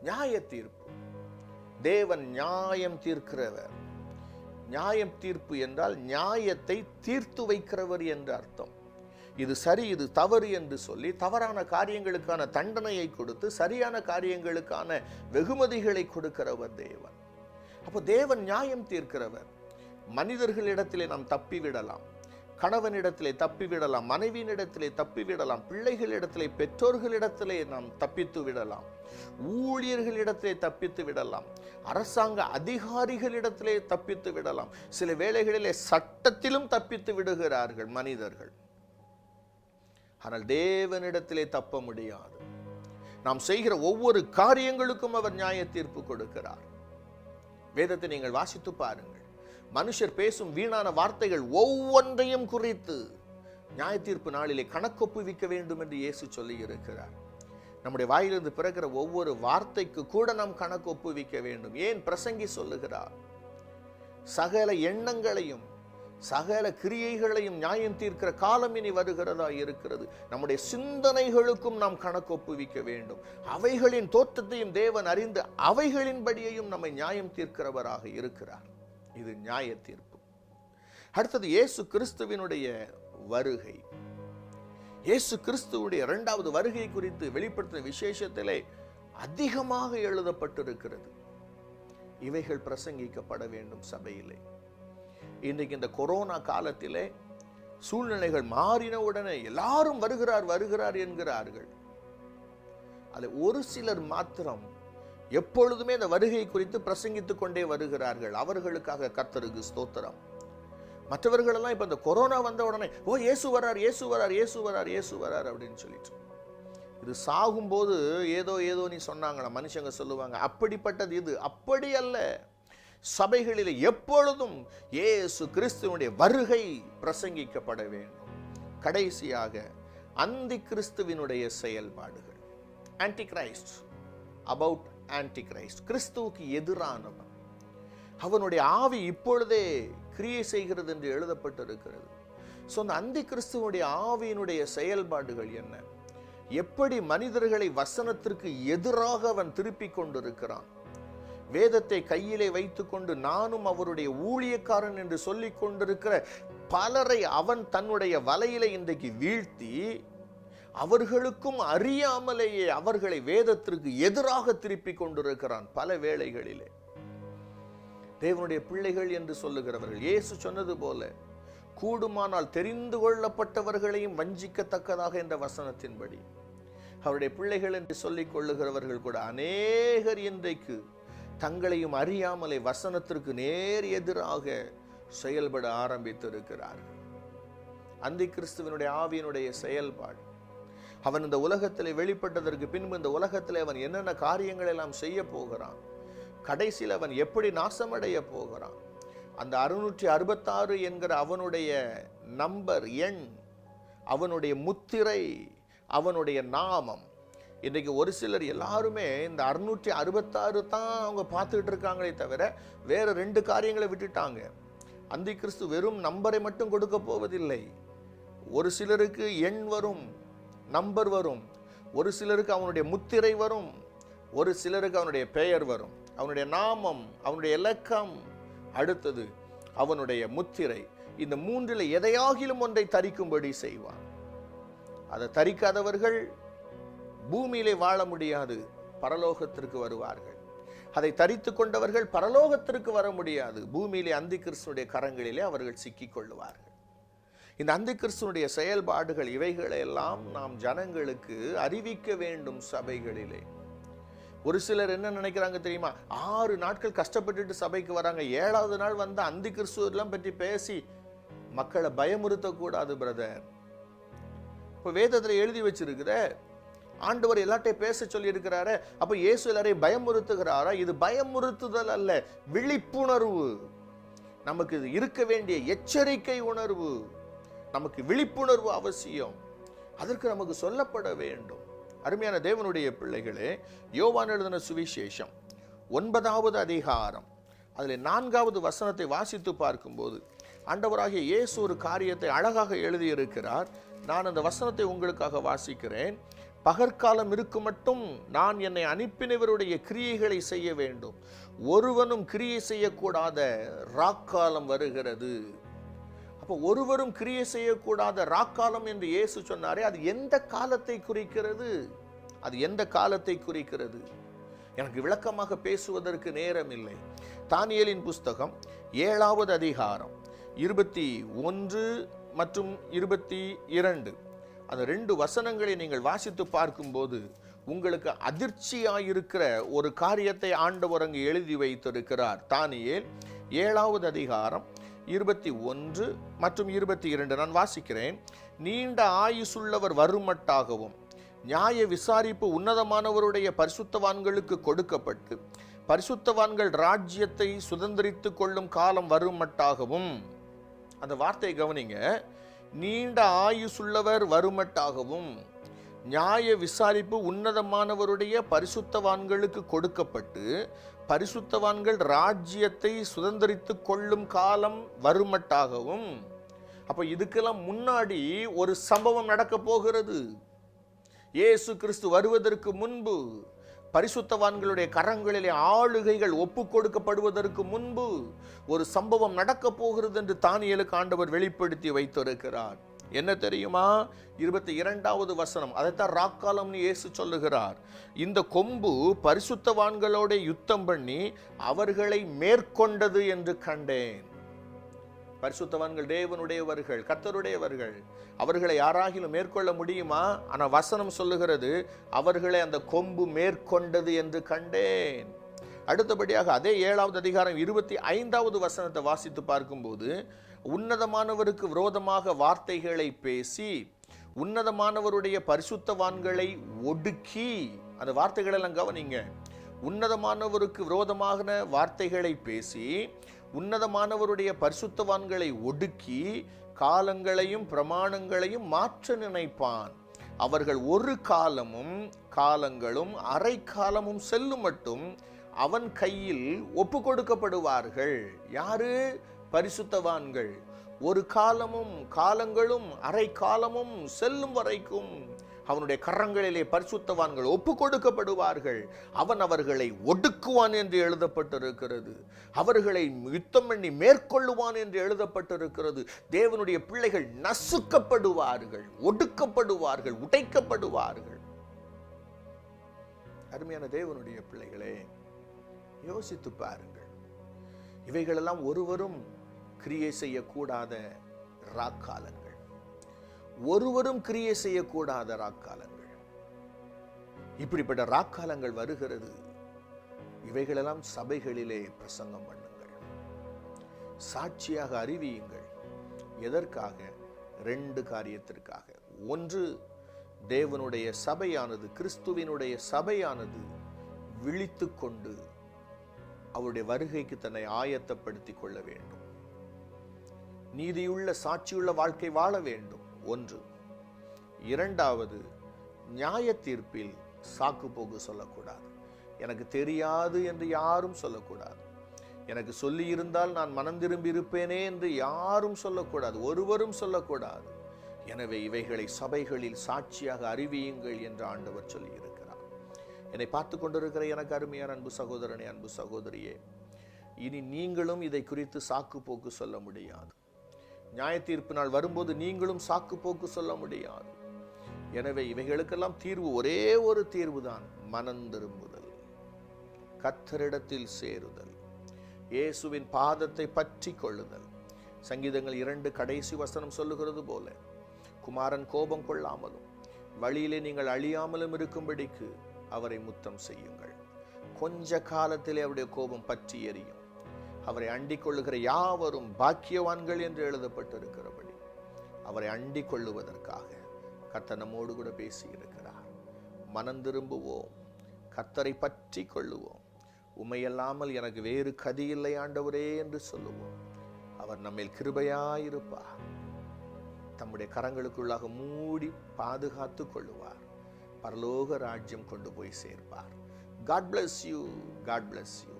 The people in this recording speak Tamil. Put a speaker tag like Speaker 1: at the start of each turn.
Speaker 1: நியாய தீர்ப்பு. தேவன் நியாயம் தீர்க்கிறவர். நியாயம் தீர்ப்பு என்றால் நியாயத்தை தீர்த்து வைக்கிறவர் என்று அர்த்தம். இது சரி இது தவறு என்று சொல்லி தவறான காரியங்களுக்கான தண்டனையை கொடுத்து சரியான காரியங்களுக்கான வெகுமதிகளை கொடுக்கிறவர் தேவன். அப்போ தேவன் நியாயம் தீர்க்கிறவர். மனிதர்களிடத்திலே நாம் தப்பிவிடலாம், கணவனிடத்திலே தப்பிவிடலாம், மனைவியினிடத்திலே தப்பிவிடலாம், பிள்ளைகளிடத்திலே பெற்றோர்களிடத்திலே நாம் தப்பித்து விடலாம், ஊழியர்களிடத்திலே தப்பித்து விடலாம், அரசாங்க அதிகாரிகளிடத்திலே தப்பித்து விடலாம். சில வேளைகளிலே சட்டத்திலும் தப்பித்து விடுகிறார்கள் மனிதர்கள். ஆனால் தேவனிடத்திலே தப்ப முடியாது. நாம் செய்கிற ஒவ்வொரு காரியங்களுக்கும் அவர் நியாய தீர்ப்பு கொடுக்கிறார். வேதத்தை நீங்கள் வாசித்து பாருங்கள். மனுஷர் பேசும் வீணான வார்த்தைகள் ஒவ்வொன்றையும் குறித்து நியாய தீர்ப்பு நாளிலே கணக்கொப்புவிக்க வேண்டும் என்று இயேசு சொல்லி இருக்கிறார். நம்முடைய வாயிலிருந்து பிறக்கிற ஒவ்வொரு வார்த்தைக்கு கூட நாம் கணக்கு ஒப்புவிக்க வேண்டும். ஏன்? பிரசங்கி சொல்லுகிறார், சகல எண்ணங்களையும் சகல கிரியைகளையும் நியாயம் தீர்க்கிற காலம் இனி வருகிறதா இருக்கிறது. நம்முடைய சிந்தனைகளுக்கும் நாம் கணக்கு ஒப்புவிக்க வேண்டும். அவைகளின் தோற்றத்தையும் தேவன் அறிந்து அவைகளின்படியையும் நம்மை நியாயம் தீர்க்கிறவராக இருக்கிறார். இது நியாய தீர்ப்பு. அடுத்தது இயேசு கிறிஸ்துவினுடைய வருகை. இயேசு கிறிஸ்துவுடைய இரண்டாவது வருகை குறித்து வெளிப்படுத்தின விசேஷத்திலே அதிகமாக எழுதப்பட்டிருக்கிறது. இவைகள் பிரசங்கிக்கப்பட வேண்டும் சபையிலே. இன்றைக்கு இந்த கொரோனா காலத்திலே சூழ்நிலைகள் மாறின உடனே எல்லாரும் வருகிறார் வருகிறார் என்கிறார்கள். அதில் ஒரு சிலர் மாத்திரம் எப்பொழுதுமே இந்த வருகை குறித்து பிரசங்கித்துக் கொண்டே வருகிறார்கள். அவர்களுக்காக கர்த்தருக்கு ஸ்தோத்திரம். மற்றவர்கள் எல்லாம் இப்ப இந்த கொரோனா வந்த உடனே ஓ இயேசு வரார் இயேசு வரார் இயேசு வரார் இயேசு வரார் அப்படின்னு சொல்லிட்டு, இது சாகும்போது ஏதோ ஏதோ நீ சொன்னாங்களா மனுஷங்க சொல்லுவாங்க. அப்படிப்பட்டது இது. அப்படி அல்ல. சபைகளில் எப்பொழுதும் இயேசு கிறிஸ்துவனுடைய வருகை பிரசங்கிக்கப்பட வேண்டும். கடைசியாக அந்தி கிறிஸ்துவினுடைய செயல்பாடுகள். Anti Christ, about anti Christ, கிறிஸ்துவுக்கு எதிரானவன். அவனுடைய ஆவி இப்பொழுதே கிரியை செய்கிறது என்று எழுதப்பட்டிருக்கிறது. ஸோ அந்த அந்தி கிறிஸ்துவனுடைய ஆவியினுடைய செயல்பாடுகள் என்ன? எப்படி மனிதர்களை வசனத்திற்கு எதிராக அவன் திருப்பிக் கொண்டிருக்கிறான். வேதத்தை கையிலே வைத்துக்கொண்டு நானும் அவருடைய ஊழியக்காரன் என்று சொல்லிக் கொண்டிருக்கிற பலரை அவன் தன்னுடைய வலையிலே இன்றைக்கு வீழ்த்தி அவர்களுக்கும் அறியாமலேயே அவர்களை வேதத்திற்கு எதிராக திருப்பிக் கொண்டிருக்கிறான். பல வேளைகளிலே தேவனுடைய பிள்ளைகள் என்று சொல்லுகிறவர்கள், இயேசு சொன்னது போல கூடுமானால் தெரிந்து கொள்ளப்பட்டவர்களையும் வஞ்சிக்கத்தக்கதாக என்ற வசனத்தின்படி அவருடைய பிள்ளைகள் என்று சொல்லிக் கொள்ளுகிறவர்கள் கூட அநேகர் இன்றைக்கு தங்களையும் அறியாமலே வசனத்திற்கு நேர் எதிராக செயல்பட ஆரம்பித்திருக்கிறார்கள். அந்தி கிறிஸ்துவனுடைய ஆவியினுடைய செயல்பாடு. அவன் இந்த உலகத்திலே வெளிப்பட்டதற்கு பின்பு இந்த உலகத்திலே அவன் என்னென்ன காரியங்கள் எல்லாம் செய்ய போகிறான், கடைசியில் அவன் எப்படி நாசமடைய போகிறான், அந்த 666 என்கிற அவனுடைய நம்பர் எண், அவனுடைய முத்திரை, அவனுடைய நாமம். இன்றைக்கு ஒரு சிலர் எல்லாருமே இந்த 666 தான் அவங்க பார்த்துக்கிட்டு இருக்காங்களே தவிர வேற 2 காரியங்களை விட்டுட்டாங்க. அந்தி கிறிஸ்து வெறும் நம்பரை மட்டும் கொடுக்க போவதில்லை. ஒரு சிலருக்கு எண் வரும், நம்பர் வரும், ஒரு சிலருக்கு அவனுடைய முத்திரை வரும், ஒரு சிலருக்கு அவனுடைய பெயர் வரும், அவனுடைய நாமம், அவனுடைய இலக்கம், அடுத்தது அவனுடைய முத்திரை. இந்த 3ல் எதையாகிலும் ஒன்றை தரிக்கும்படி செய்வான். அதை தரிக்காதவர்கள் பூமியிலே வாழ முடியாது, பரலோகத்திற்கு வருவார்கள். அதை தரித்து கொண்டவர்கள் பரலோகத்திற்கு வர முடியாது, பூமியிலே அந்தி கிறிஸ்துனுடைய கரங்களிலே அவர்கள் சிக்கிக் கொள்ளுவார்கள். இந்த அந்தி கிறிஸ்துனுடைய செயல்பாடுகள் இவைகளெல்லாம் நாம் ஜனங்களுக்கு அறிவிக்க வேண்டும் சபைகளிலே. ஒரு சிலர் என்ன நினைக்கிறாங்க தெரியுமா? 6 நாட்கள் கஷ்டப்பட்டுட்டு சபைக்கு வராங்க, 7வது நாள் வந்து அந்தி கிறிஸ்துவெல்லாம் பற்றி பேசி மக்களை பயமுறுத்தக்கூடாது பிரதர். இப்போ வேதத்தில் எழுதி வச்சிருக்கிற ஆண்டவர் எல்லாட்டையும் பேச சொல்லி இருக்கிறாரு. அப்ப இயேசு எல்லாரையும் பயமுறுத்துகிறாரா? இது பயமுறுத்துதல் அல்ல, விழிப்புணர்வு. நமக்கு இது இருக்க வேண்டிய எச்சரிக்கை உணர்வு. நமக்கு விழிப்புணர்வு அவசியம். அதற்கு நமக்கு சொல்லப்பட வேண்டும். அருமையான தேவனுடைய பிள்ளைகளே, யோவான் எழுதின சுவிசேஷம் 9வது அதிகாரம் அதில் 4வது வசனத்தை வாசித்து பார்க்கும்போது ஆண்டவராகிய இயேசு ஒரு காரியத்தை அழகாக எழுதியிருக்கிறார். நான் அந்த வசனத்தை உங்களுக்காக வாசிக்கிறேன். பகற்காலம் இருக்கும் மட்டும் நான் என்னை அனுப்பினவருடைய கிரியைகளை செய்ய வேண்டும். ஒருவனும் கிரியை செய்யக்கூடாத ராக்காலம் வருகிறது. அப்போ ஒருவரும் கிரியை செய்யக்கூடாத ராக்காலம் என்று இயேசு சொன்னாரே, அது எந்த காலத்தை குறிக்கிறது? அது எந்த காலத்தை குறிக்கிறது? எனக்கு விளக்கமாக பேசுவதற்கு நேரம் இல்லை. தானியேலின் புஸ்தகம் 7வது அதிகாரம் 21 மற்றும் 22 அந்த 2 வசனங்களை நீங்கள் வாசித்து பார்க்கும்போது உங்களுக்கு அதிர்ச்சியாயிருக்கிற ஒரு காரியத்தை ஆண்டவர் அங்கு எழுதி வைத்திருக்கிறார். தானியேல் 7வது அதிகாரம் 21 மற்றும் 22 நான் வாசிக்கிறேன். நீண்ட ஆயுசுள்ளவர் வருமட்டாகவும் நியாய விசாரிப்பு உன்னதமானவருடைய பரிசுத்தவான்களுக்கு கொடுக்கப்பட்டு பரிசுத்தவான்கள் ராஜ்யத்தை சுதந்திரித்துக் கொள்ளும் காலம் வருமட்டாகவும். அந்த வார்த்தையை கவனிங்க. நீண்ட ஆயுசுள்ளவர் வருமட்டாகவும் நியாய விசாரிப்பு உன்னதமானவருடைய பரிசுத்தவான்களுக்கு கொடுக்கப்பட்டு பரிசுத்தவான்கள் ராஜ்யத்தை சுதந்திரித்துக் கொள்ளும் காலம் வருமட்டாகவும். அப்ப இதுக்கெல்லாம் முன்னாடி ஒரு சம்பவம் நடக்க போகிறது. இயேசு கிறிஸ்து வருவதற்கு முன்பு, பரிசுத்தவான்களுடைய கரங்களிலே ஆளுகைகள் ஒப்பு கொடுக்கப்படுவதற்கு முன்பு ஒரு சம்பவம் நடக்க போகிறது என்று தானியேலுக்கு ஆண்டவர் வெளிப்படுத்தி வைத்திருக்கிறார். என்ன தெரியுமா? 22வது வசனம். அதைத்தான் ராக்காலம்னு இயேசு சொல்லுகிறார். இந்த கொம்பு பரிசுத்தவான்களோட யுத்தம் பண்ணி அவர்களை மேற்கொண்டது என்று கண்டேன். பரிசுத்தவான்கள் தேவனுடையவர்கள், கர்த்தருடையவர்கள். அவர்களை யாராகிலும் மேற்கொள்ள முடியுமா? ஆனா வசனம் சொல்லுகிறது, அவர்களை அந்த கொம்பு மேற்கொண்டது என்று கண்டேன். அடுத்தபடியாக அதே 7வது அதிகாரம் 25வது வசனத்தை வாசித்து பார்க்கும்போது, உன்னதமானவருக்கு விரோதமாக வார்த்தைகளை பேசி உன்னதமானவருடைய பரிசுத்தவான்களை ஒடுக்கி. அந்த வார்த்தைகள் எல்லாம் கவனிங்க. உன்னதமானவருக்கு விரோதமான வார்த்தைகளை பேசி உன்னதமானவருடைய பரிசுத்தவான்களை ஒடுக்கி காலங்களையும் பிரமாணங்களையும் மாற்ற நினைப்பான். அவர்கள் ஒரு காலங்களும் அரை காலமும் செல்லும் மட்டும் அவன் கையில் ஒப்பு கொடுக்கப்படுவார்கள். யாரு? பரிசுத்தவான்கள். ஒரு காலங்களும் அரை காலமும் செல்லும் வரைக்கும் அவனுடைய கரங்களிலே பரிசுத்தவான்கள் ஒப்பு கொடுக்கப்படுவார்கள். அவன் அவர்களை ஒடுக்குவான் என்று எழுதப்பட்டிருக்கிறது. அவர்களை யுத்தம் பண்ணி மேற்கொள்ளுவான் என்று எழுதப்பட்டிருக்கிறது. தேவனுடைய பிள்ளைகள் நசுக்கப்படுவார்கள், ஒடுக்கப்படுவார்கள், உடைக்கப்படுவார்கள். அருமையான தேவனுடைய பிள்ளைகளே, யோசித்து பாருங்கள். இவைகளெல்லாம் ஒருவரும் கிரியை செய்யக்கூடாத ராக்காலங்கள், ஒருவரும் கிரியை செய்யக்கூடாத ராக்காலங்கள். இப்படிப்பட்ட ராக்காலங்கள் வருகிறது. இவைகளெல்லாம் சபைகளிலே பிரசங்கம் பண்ணுங்கள், சாட்சியாக அறிவியுங்கள். எதற்காக? 2 காரியத்திற்காக. ஒன்று, தேவனுடைய சபையானது, கிறிஸ்துவினுடைய சபையானது விழித்து கொண்டு அவருடைய வருகைக்கு தன்னை ஆயத்தப்படுத்திக் கொள்ள வேண்டும். நீதியுள்ள சாட்சியுள்ள வாழ்க்கை வாழ வேண்டும். ஒன்று. இரண்டாவது, நியாய தீர்ப்பில் சாக்கு போக்கு சொல்லக்கூடாது. எனக்கு தெரியாது என்று யாரும் சொல்லக்கூடாது. எனக்கு சொல்லி இருந்தால் நான் மனம் திரும்பி இருப்பேனே என்று யாரும் சொல்லக்கூடாது, ஒருவரும் சொல்லக்கூடாது. எனவே இவைகளை சபைகளில் சாட்சியாக அறிவியுங்கள் என்று ஆண்டவர் சொல்லி இருக்கிறார். என்னை பார்த்து கொண்டிருக்கிற எனக்கு அருமையான அன்பு சகோதரனே, அன்பு சகோதரியே, இனி நீங்களும் இதை குறித்து சாக்கு போக்கு சொல்ல முடியாது. நியாய தீர்ப்பு நாள் வரும்போது நீங்களும் சாக்கு போக்கு சொல்ல முடியாது. எனவே இவைகளுக்கெல்லாம் தீர்வு, ஒரே ஒரு தீர்வு தான், மனம் திரும்புதல், கர்த்தரிடத்தில் சேருதல், இயேசுவின் பாதத்தை பற்றி கொள்ளுதல். சங்கீதங்கள் 2 கடைசி வசனம் சொல்லுகிறது போல, குமாரன் கோபம் கொள்ளாமலும் வழியிலே நீங்கள் அழியாமலும் இருக்கும்படிக்கு அவரை முத்தம் செய்யுங்கள். கொஞ்ச காலத்திலே அவருடைய கோபம் பற்றி எரியும். அவரை அண்டிக் கொள்ளுகிற யாவரும் பாக்கியவான்கள் என்று எழுதப்பட்டிருக்கிறபடி அவரை அண்டிக் கொள்ளுவதற்காக கர்த்தர் நம்மோடு கூட பேசி இருக்கிறார். மனம் திரும்புவோம், கர்த்தரை பற்றி கொள்ளுவோம். உம்மையல்லாமல் எனக்கு வேறு கதி இல்லை ஆண்டவரே என்று சொல்லுவோம். அவர் நம்மேல் கிருபையாயிருப்பார். தம்முடைய கரங்களுக்குள்ளாக மூடி பாதுகாத்து கொள்ளுவார். பரலோக ராஜ்யம் கொண்டு போய் சேர்ப்பார். God bless you. God bless you.